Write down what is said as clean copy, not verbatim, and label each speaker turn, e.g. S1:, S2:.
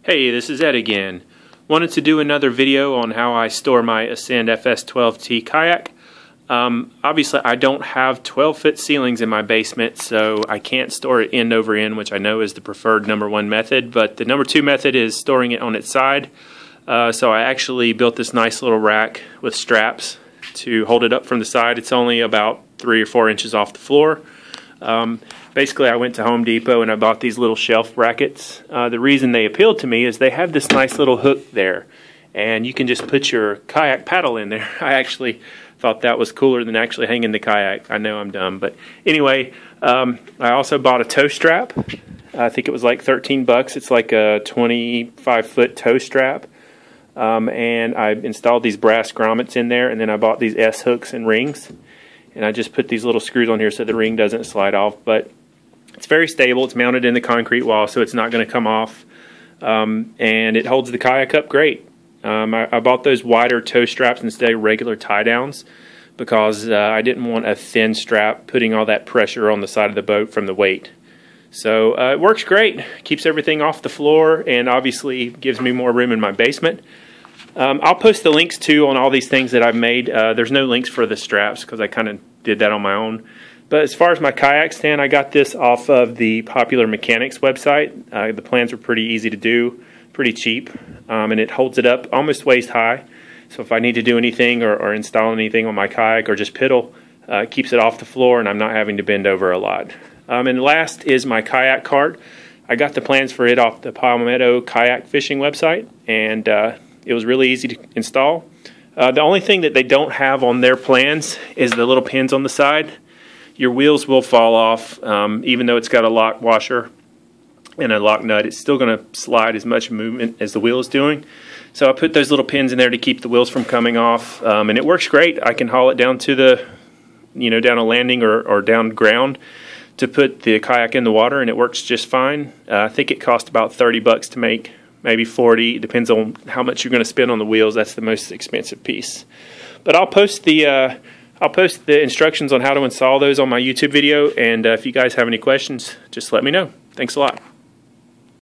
S1: Hey, this is Ed again. Wanted to do another video on how I store my Ascend FS12T Kayak. Obviously I don't have 12-foot ceilings in my basement, so I can't store it end over end, which I know is the preferred #1 method, but the #2 method is storing it on its side. So I actually built this nice little rack with straps to hold it up from the side. It's only about 3 or 4 inches off the floor. Basically, I went to Home Depot and I bought these little shelf brackets. The reason they appealed to me is they have this nice little hook there, and you can just put your kayak paddle in there. I actually thought that was cooler than actually hanging the kayak. I know I'm dumb, but anyway, I also bought a tow strap. I think it was like 13 bucks. It's like a 25-foot tow strap. And I installed these brass grommets in there, and then I bought these S hooks and rings. And I just put these little screws on here so the ring doesn't slide off, but it's very stable. It's mounted in the concrete wall, so it's not going to come off, and it holds the kayak up great. I bought those wider tow straps instead of regular tie downs because I didn't want a thin strap putting all that pressure on the side of the boat from the weight. So it works great, keeps everything off the floor, and obviously gives me more room in my basement. I'll post the links too on all these things that I've made. There's no links for the straps because I kind of did that on my own. But as far as my kayak stand, I got this off of the Popular Mechanics website. The plans were pretty easy to do, pretty cheap, and it holds it up almost waist high. So if I need to do anything or install anything on my kayak or just piddle, it keeps it off the floor and I'm not having to bend over a lot. And last is my Kayak Cart. I got the plans for it off the Palmetto kayak fishing website, and it was really easy to install. The only thing that they don't have on their plans is the little pins on the side. Your wheels will fall off, even though it's got a lock washer and a lock nut. It's still going to slide as much movement as the wheel is doing. So I put those little pins in there to keep the wheels from coming off, and it works great. I can haul it down to the, down a landing or down ground to put the kayak in the water, and it works just fine. I think it cost about 30 bucks to make, maybe 40. It depends on how much you're going to spend on the wheels. That's the most expensive piece. But I'll post the instructions on how to install those on my YouTube video, and if you guys have any questions, just let me know. Thanks a lot.